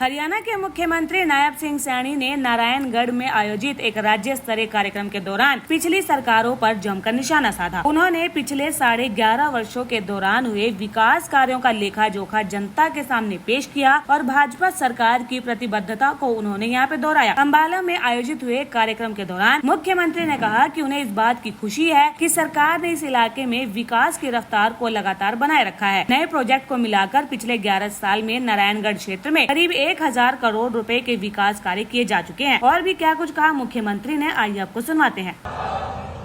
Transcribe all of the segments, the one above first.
हरियाणा के मुख्यमंत्री नायब सिंह सैनी ने नारायणगढ़ में आयोजित एक राज्य स्तरीय कार्यक्रम के दौरान पिछली सरकारों पर जमकर निशाना साधा। उन्होंने पिछले 11.5 वर्षों के दौरान हुए विकास कार्यों का लेखा जोखा जनता के सामने पेश किया और भाजपा सरकार की प्रतिबद्धता को उन्होंने यहाँ पे दोहराया। अम्बाला में आयोजित हुए कार्यक्रम के दौरान मुख्यमंत्री ने कहा कि उन्हें इस बात की खुशी है कि सरकार ने इस इलाके में विकास की रफ्तार को लगातार बनाए रखा है। नए प्रोजेक्ट को मिलाकर पिछले 11 साल में नारायणगढ़ क्षेत्र में करीब 1000 करोड़ रुपए के विकास कार्य किए जा चुके हैं। और भी क्या कुछ कहा मुख्यमंत्री ने, आइए आपको सुनवाते हैं।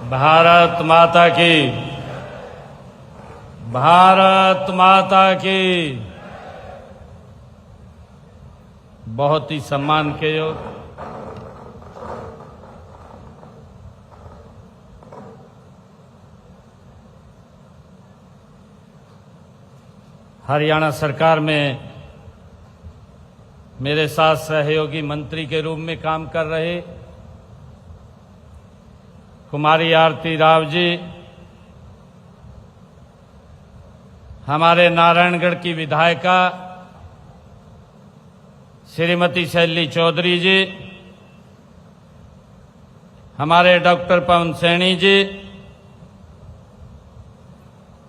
भारत माता की, भारत माता की। बहुत ही सम्मान के योग हरियाणा सरकार में मेरे साथ सहयोगी मंत्री के रूप में काम कर रहे कुमारी आरती राव जी, हमारे नारायणगढ़ की विधायिका श्रीमती शैली चौधरी जी, हमारे डॉक्टर पवन सैनी जी,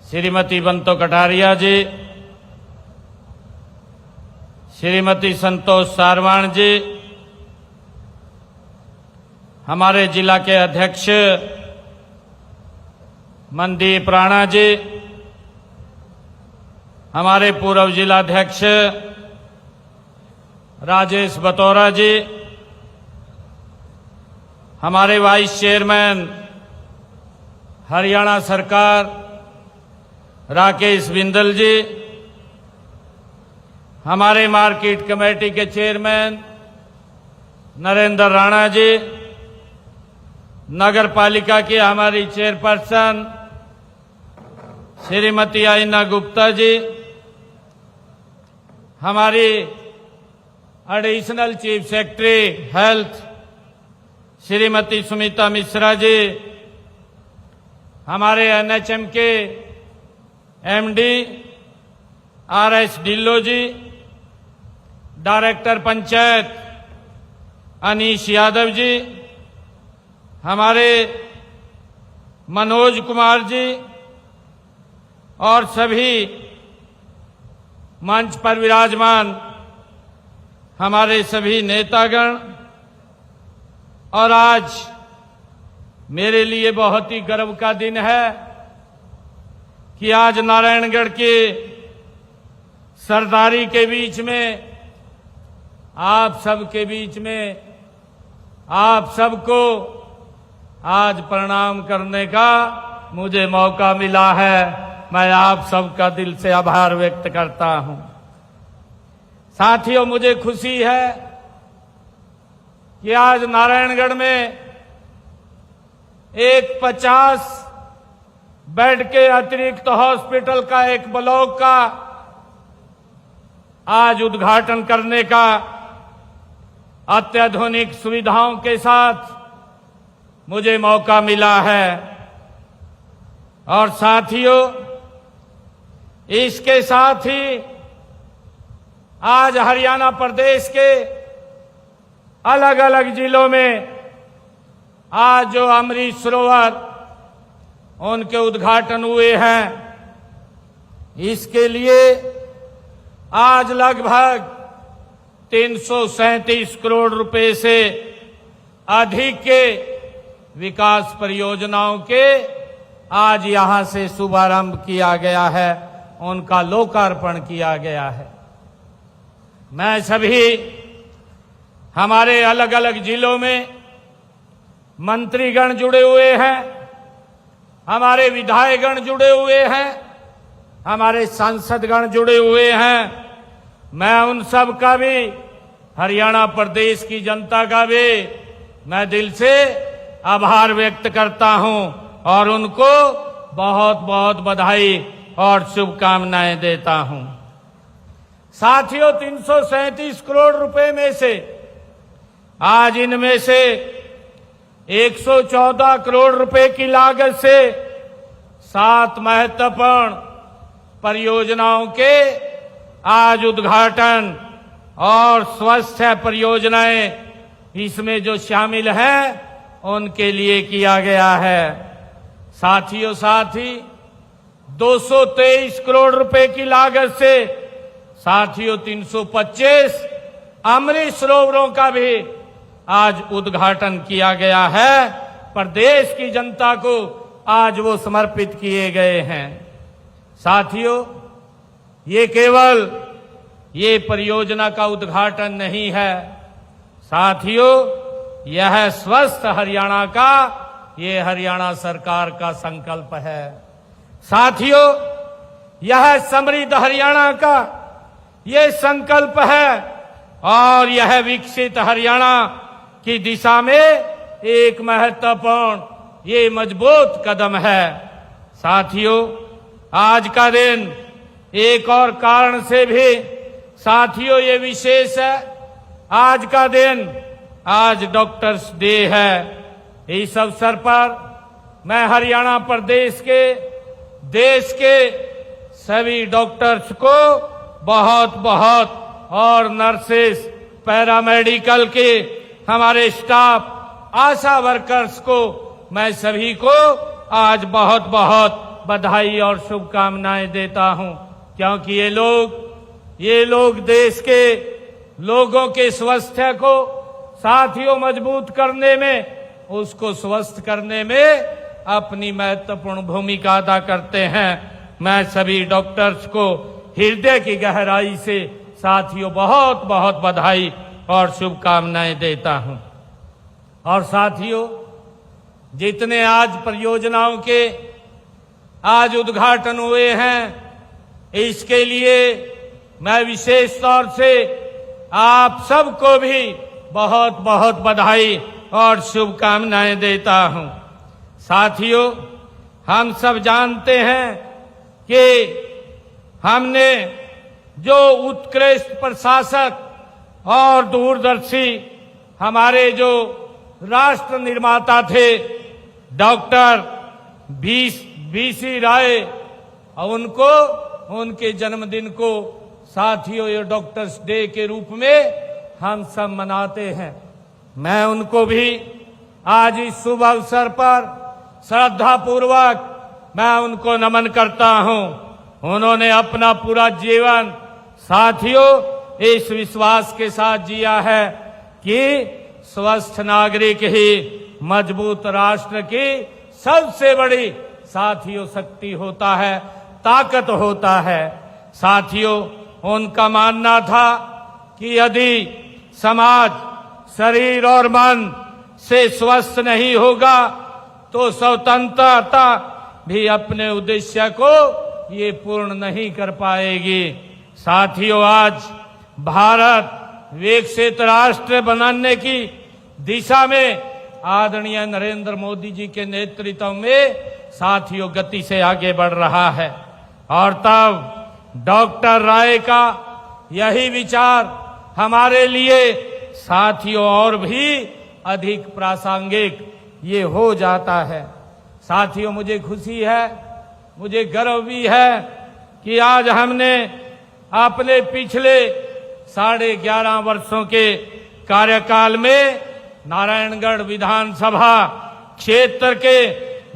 श्रीमती बंतो कटारिया जी, श्रीमती संतोष सारवाण जी, हमारे जिला के अध्यक्ष मनदीप राणा जी, हमारे पूर्व जिलाध्यक्ष राजेश बतौरा जी, हमारे वाइस चेयरमैन हरियाणा सरकार राकेश बिंदल जी, हमारे मार्केट कमेटी के चेयरमैन नरेंद्र राणा जी, नगर पालिका की हमारी चेयरपर्सन श्रीमती आइना गुप्ता जी, हमारी additional chief secretary health Shrimati Sumita Mishra ji, हमारे एनएचएम के MD RS Dhillon ji, director panchayat Anish Yadav ji, हमारे मनोज कुमार जी और सभी मंच पर विराजमान हमारे सभी नेतागण। और आज मेरे लिए बहुत ही गर्व का दिन है कि आज नारायणगढ़ के सरदारी के बीच में, आप सबके बीच में, आप सबको आज प्रणाम करने का मुझे मौका मिला है। मैं आप सबका दिल से आभार व्यक्त करता हूं। साथियों, मुझे खुशी है कि आज नारायणगढ़ में एक 50 बेड के अतिरिक्त हॉस्पिटल का एक ब्लॉक का आज उद्घाटन करने का अत्याधुनिक सुविधाओं के साथ मुझे मौका मिला है। और साथियों, इसके साथ ही आज हरियाणा प्रदेश के अलग अलग जिलों में आज जो अमृत सरोवर उनके उद्घाटन हुए हैं, इसके लिए आज लगभग 337 करोड़ रुपए से अधिक के विकास परियोजनाओं के आज यहां से शुभारंभ किया गया है, उनका लोकार्पण किया गया है। मैं सभी हमारे अलग अलग जिलों में मंत्रीगण जुड़े हुए हैं, हमारे विधायकगण जुड़े हुए हैं, हमारे सांसदगण जुड़े हुए हैं। मैं उन सब का भी, हरियाणा प्रदेश की जनता का भी मैं दिल से आभार व्यक्त करता हूं और उनको बहुत बहुत बधाई और शुभकामनाएं देता हूं। साथियों, 337 करोड़ रुपए में से आज इनमें से 114 करोड़ रुपए की लागत से 7 महत्वपूर्ण परियोजनाओं के आज उद्घाटन और स्वास्थ्य परियोजनाएं इसमें जो शामिल हैं उनके लिए किया गया है। साथियों, साथ ही 223 करोड़ रुपए की लागत से साथियों 325 अमृत सरोवरों का भी आज उद्घाटन किया गया है। प्रदेश की जनता को आज वो समर्पित किए गए हैं। साथियों, ये केवल ये परियोजना का उद्घाटन नहीं है। साथियों, यह स्वस्थ हरियाणा का ये हरियाणा सरकार का संकल्प है। साथियों, यह समृद्ध हरियाणा का ये संकल्प है और यह विकसित हरियाणा की दिशा में एक महत्वपूर्ण ये मजबूत कदम है। साथियों, आज का दिन एक और कारण से भी साथियों ये विशेष है। आज का दिन आज डॉक्टर्स डे है। इस अवसर पर मैं हरियाणा प्रदेश के देश के सभी डॉक्टर्स को बहुत बहुत और नर्सेस, पैरामेडिकल के हमारे स्टाफ, आशा वर्कर्स को मैं सभी को आज बहुत बहुत बधाई और शुभकामनाएं देता हूं, क्योंकि ये लोग देश के लोगों के स्वास्थ्य को साथियों मजबूत करने में, उसको स्वस्थ करने में अपनी महत्वपूर्ण भूमिका अदा करते हैं। मैं सभी डॉक्टर्स को हृदय की गहराई से साथियों बहुत बहुत बधाई और शुभकामनाएं देता हूं। और साथियों, जितने आज परियोजनाओं के आज उद्घाटन हुए हैं, इसके लिए मैं विशेष तौर से आप सबको भी बहुत बहुत बधाई और शुभकामनाएं देता हूं। साथियों, हम सब जानते हैं कि हमने जो उत्कृष्ट प्रशासक और दूरदर्शी हमारे जो राष्ट्र निर्माता थे डॉक्टर बीसी राय, उनको उनके जन्मदिन को साथियों ये डॉक्टर्स डे के रूप में हम सब मनाते हैं। मैं उनको भी आज इस शुभ अवसर पर श्रद्धा पूर्वक मैं उनको नमन करता हूं। उन्होंने अपना पूरा जीवन साथियों इस विश्वास के साथ जिया है कि स्वस्थ नागरिक ही मजबूत राष्ट्र की सबसे बड़ी साथियों शक्ति होता है, ताकत होता है। साथियों, उनका मानना था कि यदि समाज शरीर और मन से स्वस्थ नहीं होगा तो स्वतंत्रता भी अपने उद्देश्य को ये पूर्ण नहीं कर पाएगी। साथियों, आज भारत विकसित राष्ट्र बनाने की दिशा में आदरणीय नरेंद्र मोदी जी के नेतृत्व में साथियों गति से आगे बढ़ रहा है। और तब डॉक्टर राय का यही विचार हमारे लिए साथियों और भी अधिक प्रासंगिक ये हो जाता है। साथियों, मुझे खुशी है, मुझे गर्व भी है कि आज हमने अपने पिछले 11.5 वर्षों के कार्यकाल में नारायणगढ़ विधानसभा क्षेत्र के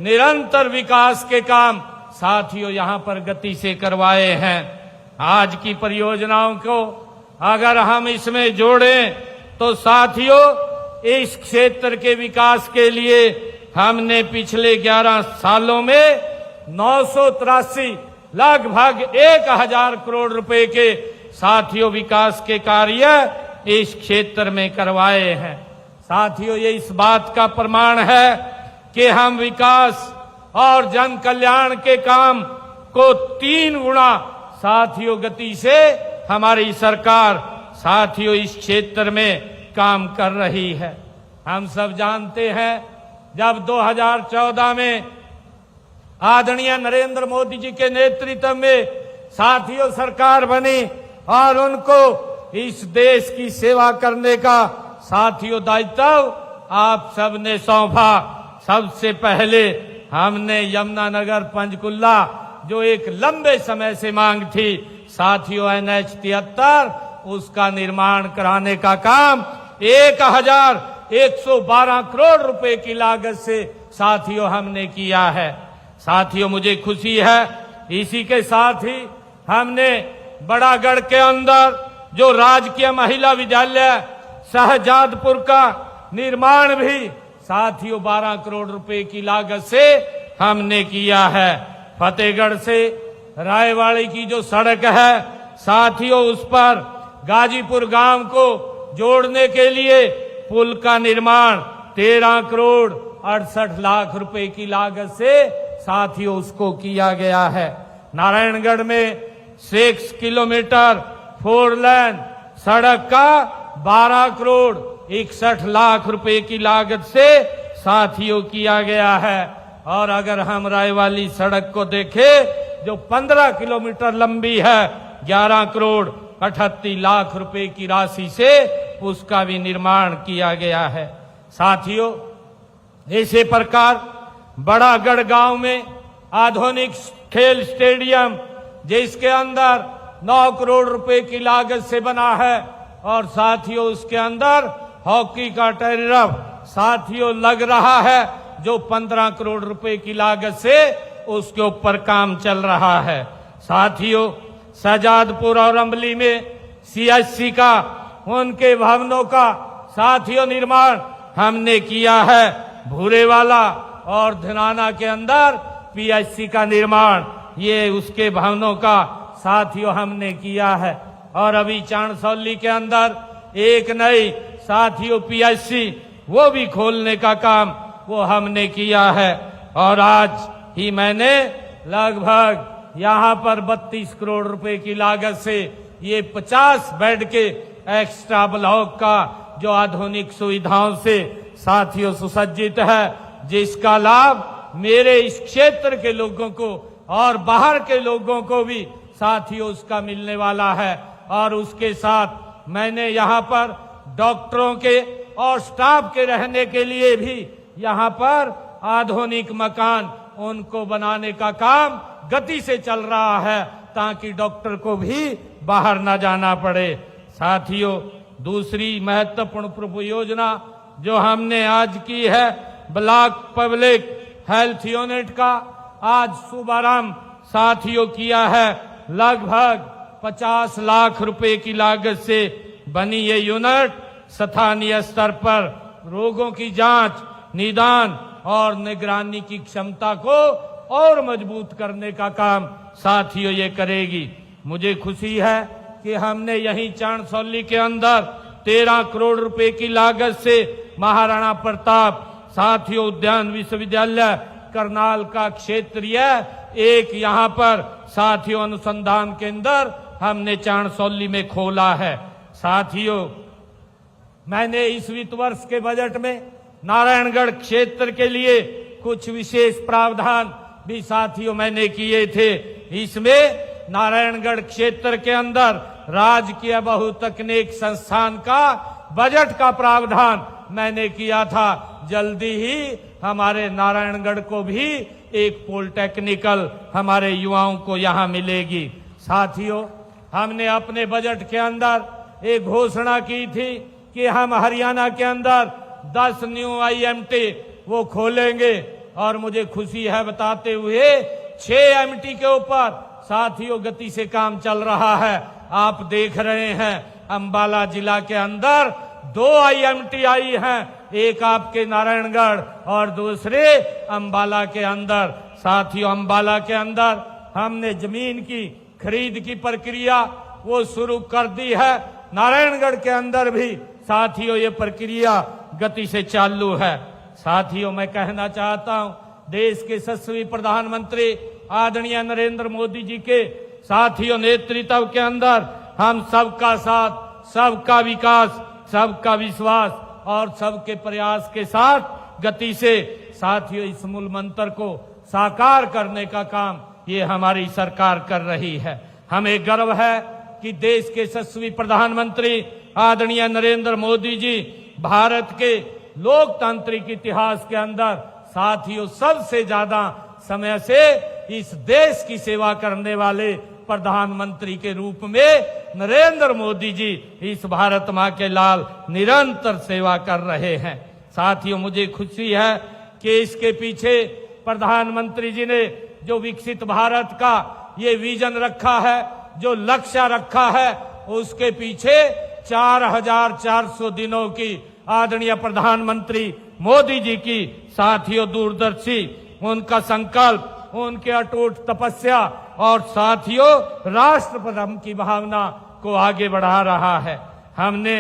निरंतर विकास के काम साथियों यहां पर गति से करवाए हैं। आज की परियोजनाओं को अगर हम इसमें जोड़ें तो साथियों इस क्षेत्र के विकास के लिए हमने पिछले 11 सालों में 983 लगभग 1000 करोड़ रुपए के साथियों विकास के कार्य इस क्षेत्र में करवाए हैं। साथियों, ये इस बात का प्रमाण है कि हम विकास और जन कल्याण के काम को 3 गुना साथियों गति से हमारी सरकार साथियों इस क्षेत्र में काम कर रही है। हम सब जानते हैं जब 2014 में आदरणीय नरेंद्र मोदी जी के नेतृत्व में साथियों सरकार बनी और उनको इस देश की सेवा करने का साथियों दायित्व आप सबने सौंपा। सबसे पहले हमने यमुनानगर पंचकुला जो एक लंबे समय से मांग थी साथियों NH 73 उसका निर्माण कराने का काम 1112 करोड़ रुपए की लागत से साथियों हमने किया है। साथियों, मुझे खुशी है, इसी के साथ ही हमने बड़ागढ़ के अंदर जो राजकीय महिला विद्यालय शहजादपुर का निर्माण भी साथियों 12 करोड़ रुपए की लागत से हमने किया है। फतेहगढ़ से रायवाड़ी की जो सड़क है साथियों, उस पर गाजीपुर गांव को जोड़ने के लिए पुल का निर्माण 13 करोड़ 68 लाख रुपए की लागत से साथियों उसको किया गया है। नारायणगढ़ में 6 किलोमीटर 4 लेन सड़क का 12 करोड़ 61 लाख रुपए की लागत से साथियों किया गया है। और अगर हम रायवाली सड़क को देखें जो 15 किलोमीटर लंबी है, 11 करोड़ 38 लाख रुपए की राशि से उसका भी निर्माण किया गया है। साथियों, इसी प्रकार बड़ागढ़ गांव में आधुनिक खेल स्टेडियम जिसके अंदर 9 करोड़ रुपए की लागत से बना है और साथियों उसके अंदर हॉकी का टर्फ साथियों लग रहा है जो 15 करोड़ रुपए की लागत से उसके ऊपर काम चल रहा है। साथियों, शहजादपुर और अम्बली में CSC का उनके भवनों का साथियों निर्माण हमने किया है। भूरेवाला और धनाना के अंदर PSC का निर्माण ये उसके भवनों का साथियों हमने किया है। और अभी चांदसौली के अंदर एक नई साथियों PSC वो भी खोलने का काम वो हमने किया है। और आज ही मैंने लगभग यहाँ पर 32 करोड़ रुपए की लागत से ये 50 बेड के एक्स्ट्रा ब्लॉक का जो आधुनिक सुविधाओं से साथियों सुसज्जित है, जिसका लाभ मेरे इस क्षेत्र के लोगों को और बाहर के लोगों को भी साथियों उसका मिलने वाला है। और उसके साथ मैंने यहाँ पर डॉक्टरों के और स्टाफ के रहने के लिए भी यहाँ पर आधुनिक मकान उनको बनाने का काम गति से चल रहा है ताकि डॉक्टर को भी बाहर न जाना पड़े। साथियों, दूसरी महत्वपूर्ण परियोजना जो हमने आज की है ब्लॉक पब्लिक हेल्थ यूनिट का आज शुभारंभ साथियों किया है। लगभग 50 लाख रुपए की लागत से बनी ये यूनिट स्थानीय स्तर पर रोगों की जांच, निदान और निगरानी की क्षमता को और मजबूत करने का काम साथियों ये करेगी। मुझे खुशी है कि हमने यहीं चांदसौली के अंदर 13 करोड़ रुपए की लागत से महाराणा प्रताप साथियों उद्यान विश्वविद्यालय करनाल का क्षेत्रीय एक यहाँ पर साथियों अनुसंधान केंद्र हमने चांदसौली में खोला है। साथियों, मैंने इस वित्त वर्ष के बजट में नारायणगढ़ क्षेत्र के लिए कुछ विशेष प्रावधान भी साथियों मैंने किए थे। इसमें नारायणगढ़ क्षेत्र के अंदर राजकीय बहुतकनीक संस्थान का बजट का प्रावधान मैंने किया था। जल्दी ही हमारे नारायणगढ़ को भी एक पॉलिटेक्निकल हमारे युवाओं को यहाँ मिलेगी। साथियों, हमने अपने बजट के अंदर एक घोषणा की थी कि हम हरियाणा के अंदर 10 न्यू IMT वो खोलेंगे और मुझे खुशी है बताते हुए 6 MT के ऊपर साथियों गति से काम चल रहा है। आप देख रहे हैं अंबाला जिला के अंदर 2 IMT आई हैं, एक आपके नारायणगढ़ और दूसरे अंबाला के अंदर। साथियों, अंबाला के अंदर हमने जमीन की खरीद की प्रक्रिया वो शुरू कर दी है। नारायणगढ़ के अंदर भी साथियों ये प्रक्रिया गति से चालू है। साथियों, मैं कहना चाहता हूं देश के यशस्वी प्रधानमंत्री आदरणीय नरेंद्र मोदी जी के साथियों नेतृत्व के अंदर हम सबका साथ, सबका विकास, सबका विश्वास और सबके प्रयास के साथ गति से साथियों इस मूल मंत्र को साकार करने का काम ये हमारी सरकार कर रही है। हमें गर्व है कि देश के यशस्वी प्रधानमंत्री आदरणीय नरेंद्र मोदी जी भारत के लोकतांत्रिक इतिहास के अंदर साथियों सबसे ज्यादा समय से इस देश की सेवा करने वाले प्रधानमंत्री के रूप में नरेंद्र मोदी जी इस भारत माँ के लाल निरंतर सेवा कर रहे हैं। साथियों, मुझे खुशी है कि इसके पीछे प्रधानमंत्री जी ने जो विकसित भारत का ये विजन रखा है, जो लक्ष्य रखा है, उसके पीछे 4400 दिनों की आदरणीय प्रधानमंत्री मोदी जी की साथियों दूरदर्शी उनका संकल्प, उनके अटूट तपस्या और साथियों राष्ट्र प्रेम की भावना को आगे बढ़ा रहा है। हमने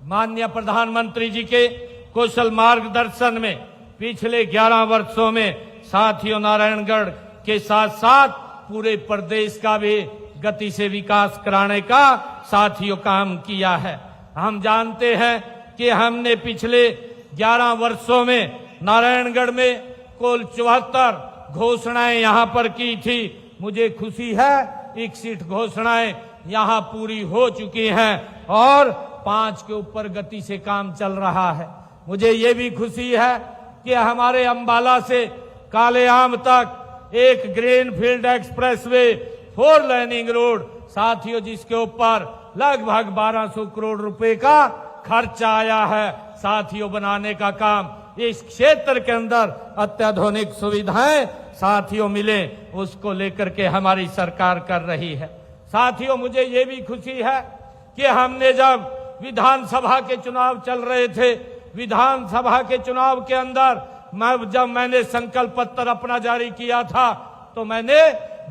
माननीय प्रधानमंत्री जी के कुशल मार्गदर्शन में पिछले 11 वर्षों में साथियों नारायणगढ़ के साथ साथ पूरे प्रदेश का भी गति से विकास कराने का साथियों काम किया है। हम जानते हैं कि हमने पिछले 11 वर्षों में नारायणगढ़ में कुल 74 घोषणाएं यहां पर की थी। मुझे खुशी है 61 घोषणाएं यहां पूरी हो चुकी हैं और 5 के ऊपर गति से काम चल रहा है। मुझे ये भी खुशी है कि हमारे अंबाला से कालेआम तक एक ग्रीनफील्ड एक्सप्रेसवे 4 लेनिंग रोड साथियों जिसके ऊपर लगभग 1200 करोड़ रुपए का खर्चा आया है। साथियों, बनाने का काम इस क्षेत्र के अंदर अत्याधुनिक सुविधाएं साथियों मिले, उसको लेकर के हमारी सरकार कर रही है। साथियों, मुझे ये भी खुशी है कि हमने जब विधानसभा के चुनाव चल रहे थे, विधानसभा के चुनाव के अंदर जब मैंने संकल्प पत्र अपना जारी किया था तो मैंने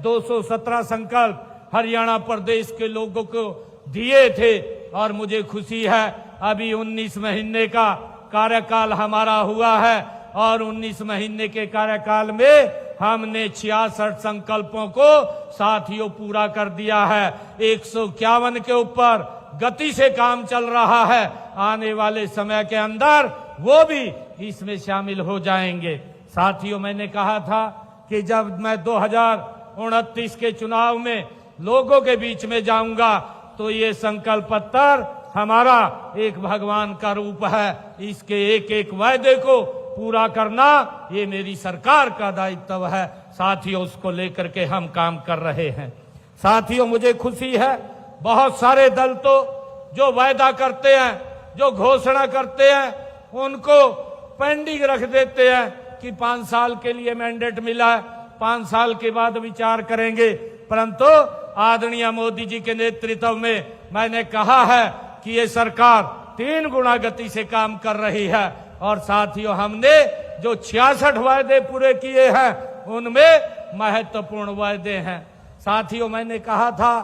217 संकल्प हरियाणा प्रदेश के लोगों को दिए थे और मुझे खुशी है अभी 19 महीने का कार्यकाल हमारा हुआ है और 19 महीने के कार्यकाल में हमने 66 संकल्पों को साथियों पूरा कर दिया है। 151 के ऊपर गति से काम चल रहा है। आने वाले समय के अंदर वो भी इसमें शामिल हो जाएंगे। साथियों, मैंने कहा था कि जब मैं 2029 के चुनाव में लोगों के बीच में जाऊंगा तो ये संकल्प पत्र हमारा एक भगवान का रूप है। इसके एक एक वायदे को पूरा करना ये मेरी सरकार का दायित्व है। साथियों, उसको लेकर के हम काम कर रहे हैं। साथियों, मुझे खुशी है बहुत सारे दल तो जो वायदा करते हैं, जो घोषणा करते हैं, उनको पेंडिंग रख देते हैं कि 5 साल के लिए मैंडेट मिला है, 5 साल के बाद विचार करेंगे। परंतु आदरणीय मोदी जी के नेतृत्व में मैंने कहा है कि ये सरकार 3 गुना गति से काम कर रही है और साथियों हमने जो 66 वायदे पूरे किए हैं उनमें महत्वपूर्ण वायदे हैं। साथियों, मैंने कहा था,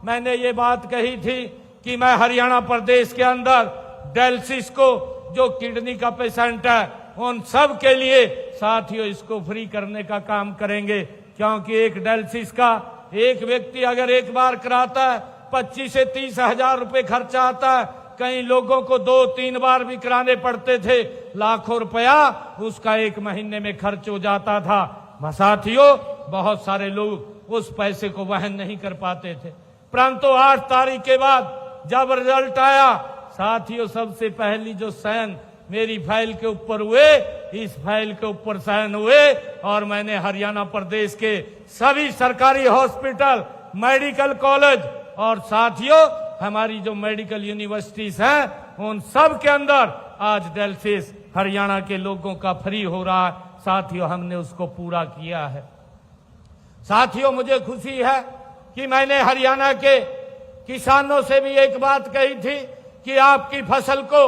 मैंने ये बात कही थी कि मैं हरियाणा प्रदेश के अंदर डायलिसिस को जो किडनी का पेशेंट है उन सब के लिए साथियों इसको फ्री करने का काम करेंगे, क्योंकि एक डायलिसिस का एक व्यक्ति अगर एक बार कराता है 25 से 30 हजार रुपए खर्चा आता है। कई लोगों को 2-3 बार भी कराने पड़ते थे, लाखों रुपया उसका एक महीने में खर्च हो जाता था। साथियों, बहुत सारे लोग उस पैसे को वहन नहीं कर पाते थे। परंतु 8 तारीख के बाद जब रिजल्ट आया, साथियों सबसे पहली जो साइन मेरी फाइल के ऊपर हुए, इस फाइल के ऊपर साइन हुए और मैंने हरियाणा प्रदेश के सभी सरकारी हॉस्पिटल, मेडिकल कॉलेज और साथियों हमारी जो मेडिकल यूनिवर्सिटीज हैं उन सब के अंदर आज डायलिसिस हरियाणा के लोगों का फ्री हो रहा है। साथियों, हमने उसको पूरा किया है। साथियों, मुझे खुशी है कि मैंने हरियाणा के किसानों से भी एक बात कही थी कि आपकी फसल को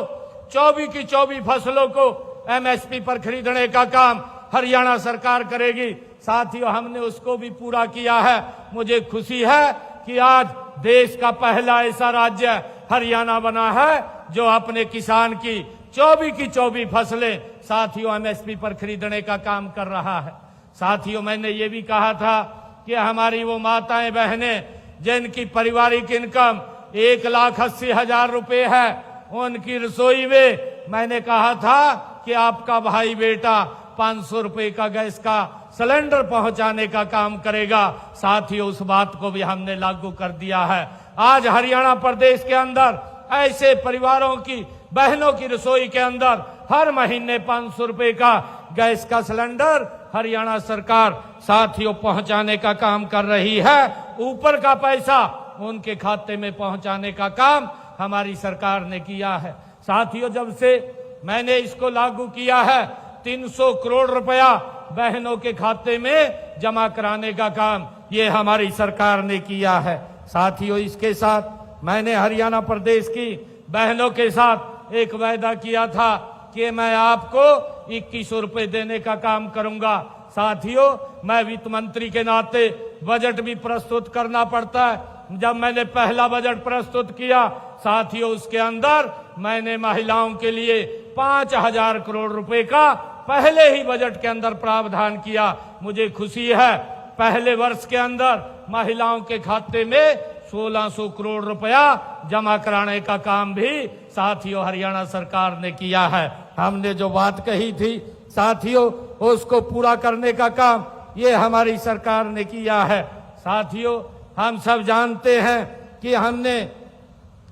24 की 24 फसलों को एमएसपी पर खरीदने का काम हरियाणा सरकार करेगी। साथियों, हमने उसको भी पूरा किया है। मुझे खुशी है कि आज देश का पहला ऐसा राज्य हरियाणा बना है जो अपने किसान की 24 की 24 फसलें साथियों एमएसपी पर खरीदने का काम कर रहा है। साथियों, मैंने ये भी कहा था कि हमारी वो माताएं बहनें जिनकी पारिवारिक इनकम 1,80,000 रुपए है, उनकी रसोई में मैंने कहा था कि आपका भाई बेटा 500 रुपए का गैस का सिलेंडर पहुंचाने का काम करेगा। साथियों, उस बात को भी हमने लागू कर दिया है। आज हरियाणा प्रदेश के अंदर ऐसे परिवारों की बहनों की रसोई के अंदर हर महीने 500 रुपए का गैस का सिलेंडर हरियाणा सरकार साथियों पहुंचाने का काम कर रही है। ऊपर का पैसा उनके खाते में पहुंचाने का काम हमारी सरकार ने किया है। साथियों, जब से मैंने इसको लागू किया है 300 करोड़ रुपया बहनों के खाते में जमा कराने का काम ये हमारी सरकार ने किया है। साथियों, इसके साथ मैंने हरियाणा प्रदेश की बहनों के साथ एक वायदा किया था कि मैं आपको 2100 रुपए देने का काम करूंगा। साथियों, मैं वित्त मंत्री के नाते बजट भी प्रस्तुत करना पड़ता है। जब मैंने पहला बजट प्रस्तुत किया साथियों, उसके अंदर मैंने महिलाओं के लिए 5000 करोड़ रुपए का पहले ही बजट के अंदर प्रावधान किया। मुझे खुशी है पहले वर्ष के अंदर महिलाओं के खाते में 1600 करोड़ रुपया जमा कराने का काम भी साथियों हरियाणा सरकार ने किया है। हमने जो बात कही थी साथियों, उसको पूरा करने का काम ये हमारी सरकार ने किया है। साथियों, हम सब जानते हैं कि हमने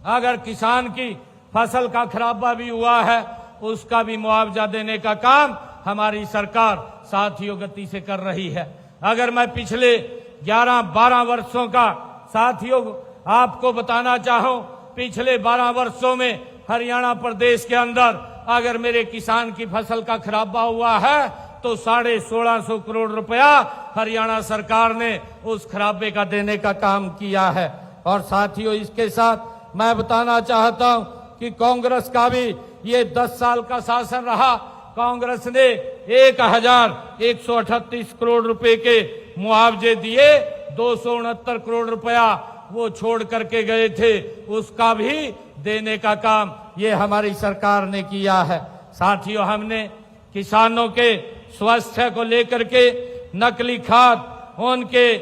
अगर किसान की फसल का खराबा भी हुआ है उसका भी मुआवजा देने का काम हमारी सरकार साथियों गति से कर रही है। अगर मैं पिछले 11-12 वर्षों का साथियों आपको बताना चाहूं, पिछले 12 वर्षों में हरियाणा प्रदेश के अंदर अगर मेरे किसान की फसल का खराबा हुआ है तो 1650 करोड़ रुपया हरियाणा सरकार ने उस खराबे का देने का काम किया है। और साथियों, इसके साथ मैं बताना चाहता हूं कि कांग्रेस का भी ये 10 साल का शासन रहा। कांग्रेस ने 1138 करोड़ रुपए के मुआवजे दिए, 269 करोड़ रुपया वो छोड़ करके गए थे, उसका भी देने का काम ये हमारी सरकार ने किया है। साथियों, हमने किसानों के स्वास्थ्य को लेकर के नकली खाद, उनके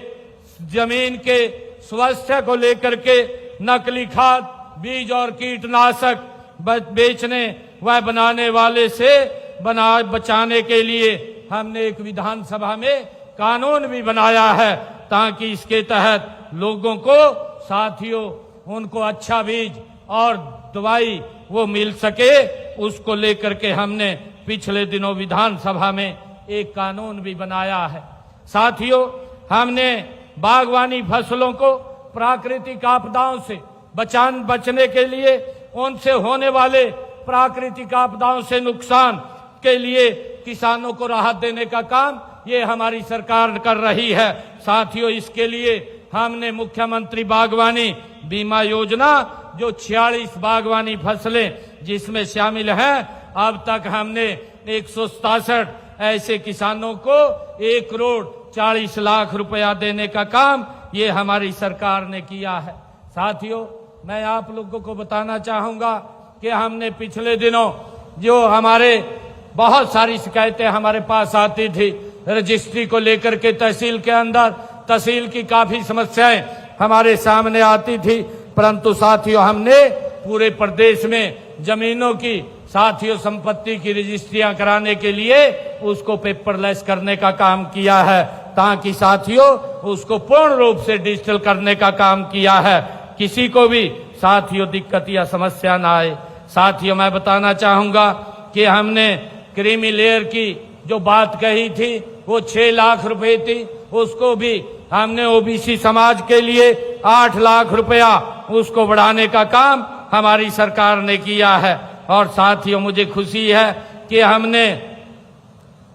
जमीन के स्वास्थ्य को लेकर के नकली खाद, बीज और कीटनाशक बेचने व बनाने वाले से बचाने के लिए हमने एक विधानसभा में कानून भी बनाया है ताकि इसके तहत लोगों को साथियों उनको अच्छा बीज और दवाई वो मिल सके। उसको लेकर के हमने पिछले दिनों विधानसभा में एक कानून भी बनाया है। साथियों, हमने बागवानी फसलों को प्राकृतिक आपदाओं से बचने के लिए, उनसे होने वाले प्राकृतिक आपदाओं से नुकसान के लिए किसानों को राहत देने का काम ये हमारी सरकार कर रही है। साथियों, इसके लिए हमने मुख्यमंत्री बागवानी बीमा योजना, जो 46 बागवानी फसलें जिसमें शामिल हैं, अब तक हमने 167 ऐसे किसानों को 1 करोड़ 40 लाख रुपया देने का काम ये हमारी सरकार ने किया है। साथियों, मैं आप लोगों को बताना चाहूंगा कि हमने पिछले दिनों जो हमारे बहुत सारी शिकायतें हमारे पास आती थी रजिस्ट्री को लेकर के, तहसील के अंदर तहसील की काफी समस्याएं हमारे सामने आती थी, परंतु साथियों हमने पूरे प्रदेश में जमीनों की साथियों संपत्ति की रजिस्ट्रियां कराने के लिए उसको पेपरलेस करने का काम किया है, ताकि साथियों उसको पूर्ण रूप से डिजिटल करने का काम किया है, किसी को भी साथियों दिक्कत या समस्या ना आए। साथियों, मैं बताना चाहूंगा कि हमने क्रीमी लेयर की जो बात कही थी वो 6 लाख रुपए थी, उसको भी हमने ओबीसी समाज के लिए 8 लाख रुपया उसको बढ़ाने का काम हमारी सरकार ने किया है। और साथियों, मुझे खुशी है कि हमने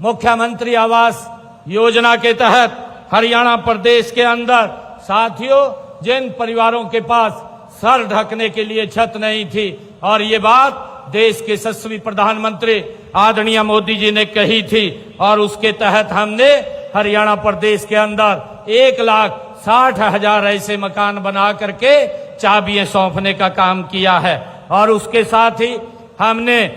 मुख्यमंत्री आवास योजना के तहत हरियाणा प्रदेश के अंदर साथियों जिन परिवारों के पास सर ढकने के लिए छत नहीं थी, और ये बात देश के यशस्वी प्रधानमंत्री आदरणीय मोदी जी ने कही थी, और उसके तहत हमने हरियाणा प्रदेश के अंदर 1,60,000 ऐसे मकान बना करके चाबियां सौंपने का काम किया है। और उसके साथ ही हमने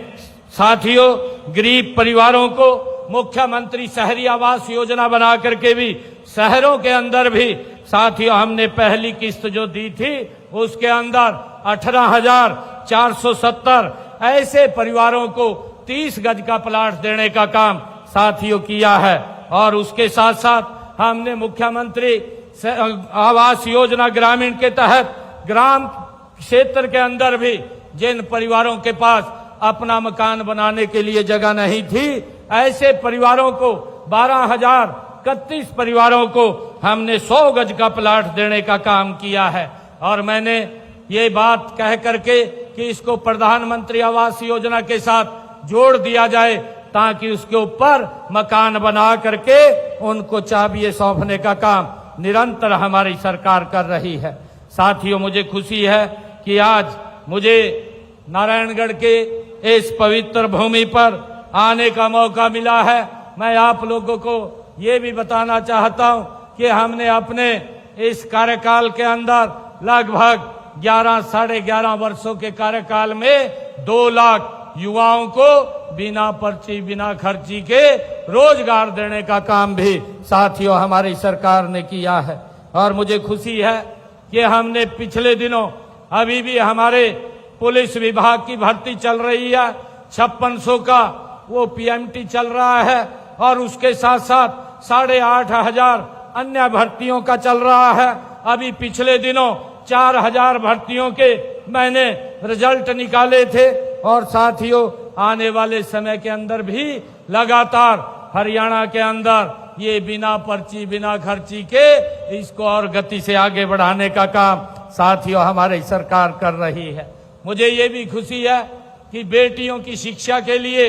साथियों गरीब परिवारों को मुख्यमंत्री शहरी आवास योजना बना करके भी शहरों के अंदर भी साथियों हमने पहली किस्त जो दी थी उसके अंदर 18,470 ऐसे परिवारों को 30 गज का प्लाट देने का काम साथियों किया है। और उसके साथ साथ हमने मुख्यमंत्री आवास योजना ग्रामीण के तहत ग्राम क्षेत्र के अंदर भी जिन परिवारों के पास अपना मकान बनाने के लिए जगह नहीं थी, ऐसे परिवारों को 12,031 परिवारों को हमने 100 गज का प्लाट देने का काम किया है। और मैंने ये बात कह करके कि इसको प्रधानमंत्री आवास योजना के साथ जोड़ दिया जाए ताकि उसके ऊपर मकान बना करके उनको चाबियां सौंपने का काम निरंतर हमारी सरकार कर रही है। साथियों, मुझे खुशी है कि आज मुझे नारायणगढ़ के इस पवित्र भूमि पर आने का मौका मिला है। मैं आप लोगों को ये भी बताना चाहता हूं कि हमने अपने इस कार्यकाल के अंदर लगभग 11-11.5 वर्षों के कार्यकाल में 2 लाख युवाओं को बिना पर्ची बिना खर्ची के रोजगार देने का काम भी साथियों हमारी सरकार ने किया है। और मुझे खुशी है कि हमने पिछले दिनों अभी भी हमारे पुलिस विभाग की भर्ती चल रही है, 5600 का वो पीएमटी चल रहा है और उसके साथ साथ 8,500 अन्य भर्तियों का चल रहा है। अभी पिछले दिनों 4,000 भर्तियों के मैंने रिजल्ट निकाले थे और साथियों आने वाले समय के अंदर भी लगातार हरियाणा के अंदर ये बिना पर्ची बिना खर्ची के इसको और गति से आगे बढ़ाने का काम साथियों हमारी सरकार कर रही है। मुझे ये भी खुशी है कि बेटियों की शिक्षा के लिए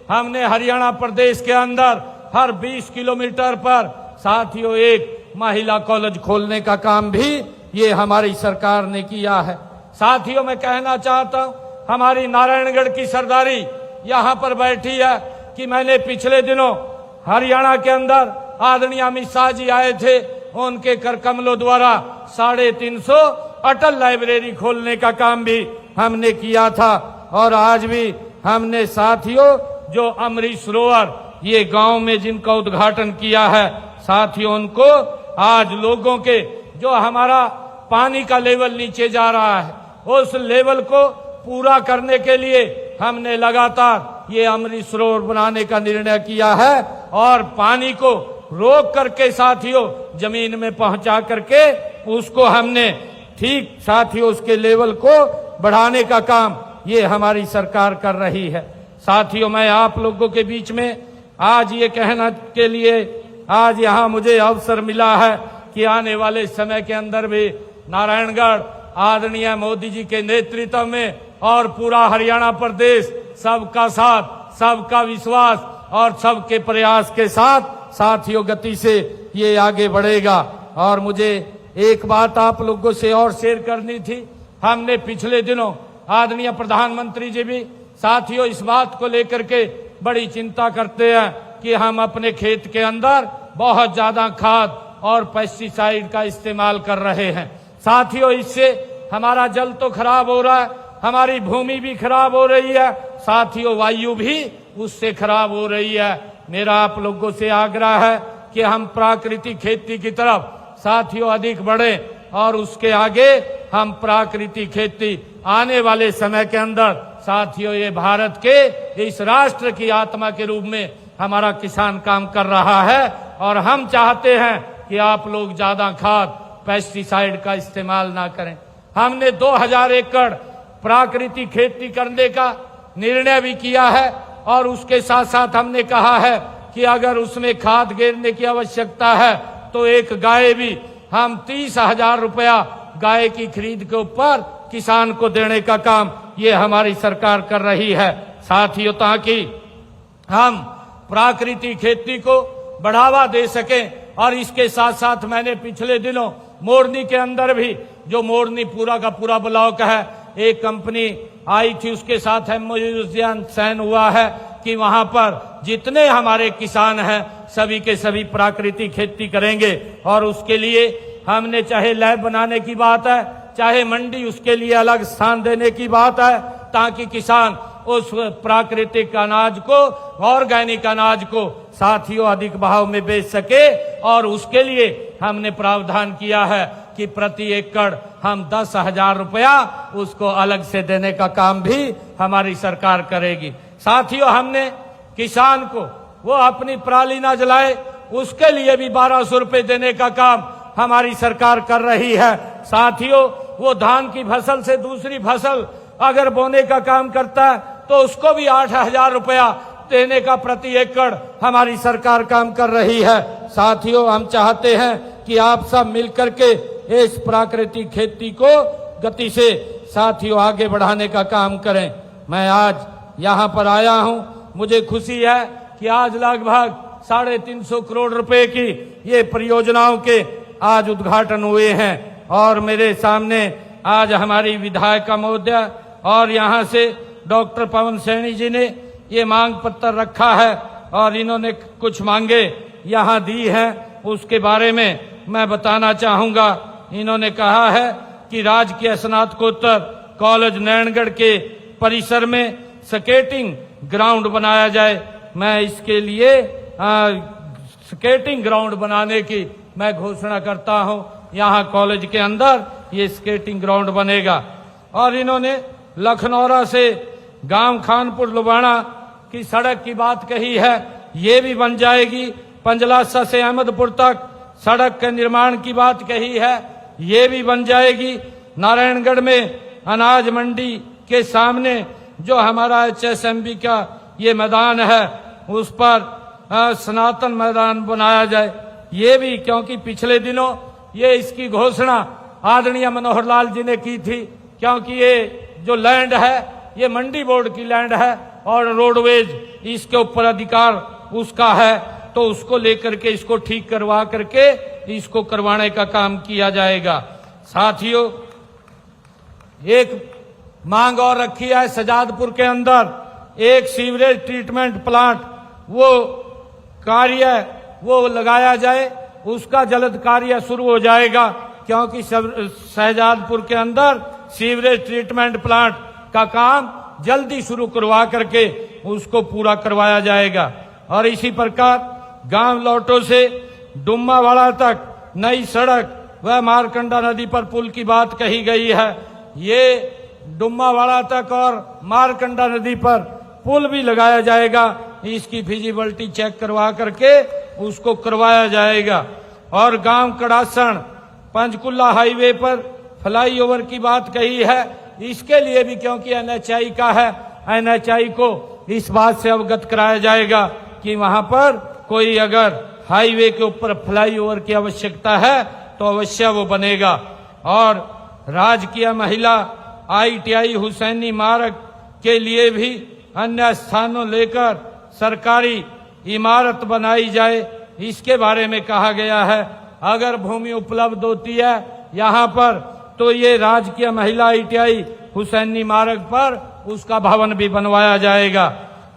हमने हरियाणा प्रदेश के अंदर हर 20 किलोमीटर पर साथियों एक महिला कॉलेज खोलने का काम भी ये हमारी सरकार ने किया है। साथियों, मैं कहना चाहता हूं हमारी नारायणगढ़ की सरदारी यहाँ पर बैठी है कि मैंने पिछले दिनों हरियाणा के अंदर आदरणीय अमित शाह जी आए थे, उनके कर कमलों द्वारा 350 अटल लाइब्रेरी खोलने का काम भी हमने किया था। और आज भी हमने साथियों जो अमृत सरोवर ये गांव में जिनका उद्घाटन किया है साथियों, उनको आज लोगों के जो हमारा पानी का लेवल नीचे जा रहा है उस लेवल को पूरा करने के लिए हमने लगातार ये अमृत सरोवर बनाने का निर्णय किया है और पानी को रोक करके साथियों जमीन में पहुंचा करके उसको हमने ठीक साथियों उसके लेवल को बढ़ाने का काम ये हमारी सरकार कर रही है। साथियों, मैं आप लोगों के बीच में आज ये कहना के लिए आज यहाँ मुझे अवसर मिला है कि आने वाले समय के अंदर भी नारायणगढ़ आदरणीय मोदी जी के नेतृत्व में और पूरा हरियाणा प्रदेश सबका साथ सबका विश्वास और सबके प्रयास के साथ साथियों गति से ये आगे बढ़ेगा। और मुझे एक बात आप लोगों से और शेयर करनी थी। हमने पिछले दिनों आदरणीय प्रधानमंत्री जी भी साथियों इस बात को लेकर के बड़ी चिंता करते हैं कि हम अपने खेत के अंदर बहुत ज्यादा खाद और पेस्टिसाइड का इस्तेमाल कर रहे हैं। साथियों, इससे हमारा जल तो खराब हो रहा है, हमारी भूमि भी खराब हो रही है, साथियों वायु भी उससे खराब हो रही है। मेरा आप लोगों से आग्रह है कि हम प्राकृतिक खेती की तरफ साथियों अधिक बढ़े और उसके आगे हम प्राकृतिक खेती आने वाले समय के अंदर साथियों ये भारत के इस राष्ट्र की आत्मा के रूप में हमारा किसान काम कर रहा है और हम चाहते हैं कि आप लोग ज्यादा खाद पेस्टिसाइड का इस्तेमाल ना करें। हमने 2000 एकड़ प्राकृतिक खेती करने का निर्णय भी किया है और उसके साथ साथ हमने कहा है कि अगर उसमें खाद गिरने की आवश्यकता है तो एक गाय भी हम 30,000 रुपया गाय की खरीद के ऊपर किसान को देने का काम ये हमारी सरकार कर रही है। साथियों, ताकि हम प्राकृतिक खेती को बढ़ावा दे सकें और इसके साथ साथ मैंने पिछले दिनों मोरनी के अंदर भी जो मोरनी पूरा का पूरा ब्लॉक है एक कंपनी आई थी उसके साथ एमओयू साइन हुआ है कि वहां पर जितने हमारे किसान हैं सभी के सभी प्राकृतिक खेती करेंगे और उसके लिए हमने चाहे लैब बनाने की बात है चाहे मंडी उसके लिए अलग स्थान देने की बात है ताकि किसान उस प्राकृतिक अनाज को ऑर्गेनिक अनाज को साथियों अधिक भाव में बेच सके और उसके लिए हमने प्रावधान किया है कि प्रति एकड़ हम 10,000 रुपया उसको अलग से देने का काम भी हमारी सरकार करेगी। साथियों, हमने किसान को वो अपनी पराली ना जलाए उसके लिए भी 1200 रुपए देने का काम हमारी सरकार कर रही है। साथियों, वो धान की फसल से दूसरी फसल अगर बोने का काम करता है तो उसको भी 8,000 रुपया देने का प्रति एकड़ हमारी सरकार काम कर रही है। साथियों, हम चाहते हैं कि आप सब मिलकर के इस प्राकृतिक खेती को गति से साथियों आगे बढ़ाने का काम करें। मैं आज यहाँ पर आया हूँ, मुझे खुशी है कि आज लगभग 350 करोड़ रुपए की ये परियोजनाओं के आज उद्घाटन हुए हैं और मेरे सामने आज हमारी विधायिका महोदय और यहाँ से डॉक्टर पवन सैनी जी ने ये मांग पत्र रखा है और इन्होंने कुछ मांगे यहाँ दी हैं, उसके बारे में मैं बताना चाहूँगा। इन्होंने कहा है कि राजकीय स्नातकोत्तर कॉलेज नैनगढ़ के परिसर में स्केटिंग ग्राउंड बनाया जाए। मैं इसके लिए स्केटिंग ग्राउंड बनाने की मैं घोषणा करता हूं। यहाँ कॉलेज के अंदर ये स्केटिंग ग्राउंड बनेगा। और इन्होंने लखनौरा से गांव खानपुर लुबाना की सड़क की बात कही है, ये भी बन जाएगी। पंजलासा से अहमदपुर तक सड़क के निर्माण की बात कही है, ये भी बन जाएगी। नारायणगढ़ में अनाज मंडी के सामने जो हमारा HSMB का ये मैदान है उस पर सनातन मैदान बनाया जाए, ये भी, क्योंकि पिछले दिनों ये इसकी घोषणा आदरणीय मनोहर लाल जी ने की थी। क्योंकि ये जो लैंड है ये मंडी बोर्ड की लैंड है और रोडवेज इसके ऊपर अधिकार उसका है, तो उसको लेकर के इसको ठीक करवा करके इसको करवाने का काम किया जाएगा। साथियों, एक मांग और रखी है, सजादपुर के अंदर एक सीवरेज ट्रीटमेंट प्लांट वो कार्य वो लगाया जाए, उसका जल्द कार्य शुरू हो जाएगा। क्योंकि शहजादपुर के अंदर सीवरेज ट्रीटमेंट प्लांट का काम जल्दी शुरू करवा करके उसको पूरा करवाया जाएगा। और इसी प्रकार गांव लौटो से डुम्मावाड़ा तक नई सड़क व मारकंडा नदी पर पुल की बात कही गई है। ये डुम्मावाड़ा तक और मारकंडा नदी पर पुल भी लगाया जाएगा, इसकी फिजिबिलिटी चेक करवा करके उसको करवाया जाएगा। और गांव कड़ासण पंचकुला हाईवे पर फ्लाईओवर की बात कही है, इसके लिए भी क्योंकि NHI का है, NHI को इस बात से अवगत कराया जाएगा कि वहां पर कोई अगर हाईवे के ऊपर फ्लाईओवर की आवश्यकता है तो अवश्य वो बनेगा। और राजकीय महिला ITI हुसैनी मार्ग के लिए भी अन्य स्थानों लेकर सरकारी इमारत बनाई जाए, इसके बारे में कहा गया है। अगर भूमि उपलब्ध होती है यहाँ पर तो ये राजकीय महिला ITI हुसैनी मार्ग पर उसका भवन भी बनवाया जाएगा।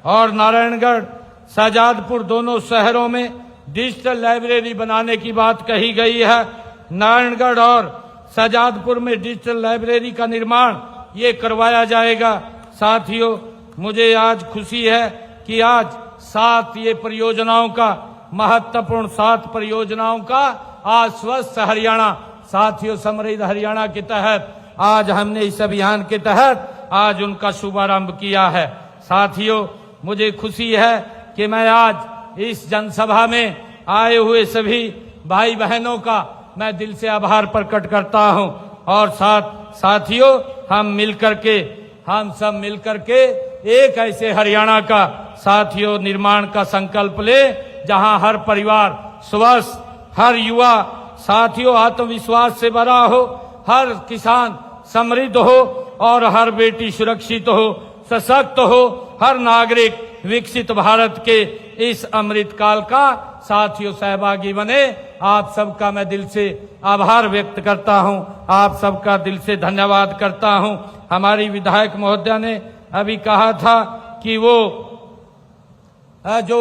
और नारायणगढ़ शहजादपुर दोनों शहरों में डिजिटल लाइब्रेरी बनाने की बात कही गई है। नारायणगढ़ और शहजादपुर में डिजिटल लाइब्रेरी का निर्माण ये करवाया जाएगा। साथियों, मुझे आज खुशी है कि आज 7 ये परियोजनाओं का, महत्वपूर्ण 7 परियोजनाओं का आज स्वस्थ हरियाणा, साथियों समृद्ध हरियाणा के तहत आज हमने इस अभियान के तहत आज उनका शुभारंभ किया है। साथियों, मुझे खुशी है कि मैं आज इस जनसभा में आए हुए सभी भाई बहनों का मैं दिल से आभार प्रकट करता हूं। और साथियों, हम सब मिलकर के एक ऐसे हरियाणा का साथियों निर्माण का संकल्प ले जहां हर परिवार स्वस्थ, हर युवा साथियों आत्मविश्वास से भरा हो, हर किसान समृद्ध हो और हर बेटी सुरक्षित हो, सशक्त हो, हर नागरिक विकसित भारत के इस अमृत काल का साथियों सहभागी बने। आप सबका मैं दिल से आभार व्यक्त करता हूं, आप सबका दिल से धन्यवाद करता हूं। हमारी विधायक महोदया ने अभी कहा था कि वो जो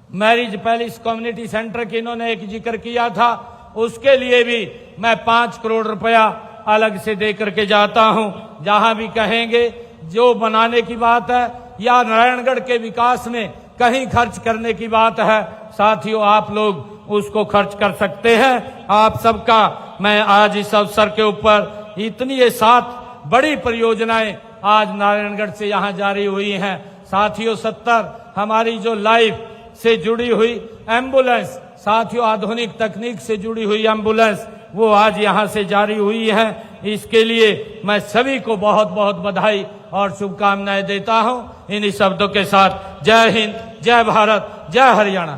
मैरिज पैलेस कम्युनिटी सेंटर की इन्होंने एक जिक्र किया था, उसके लिए भी मैं 5 करोड़ रुपया अलग से दे करके जाता हूं। जहां भी कहेंगे जो बनाने की बात है या नारायणगढ़ के विकास में कहीं खर्च करने की बात है, साथियों आप लोग उसको खर्च कर सकते हैं। आप सबका मैं आज इस अवसर के ऊपर इतनी ये 7 बड़ी परियोजनाएं आज नारायणगढ़ से यहाँ जारी हुई हैं। साथियों 70 हमारी जो लाइफ से जुड़ी हुई एम्बुलेंस, साथियों आधुनिक तकनीक से जुड़ी हुई एम्बुलेंस वो आज यहाँ से जारी हुई है। इसके लिए मैं सभी को बहुत बहुत बधाई और शुभकामनाएं देता हूं। इन्हीं शब्दों के साथ जय हिंद, जय भारत, जय हरियाणा।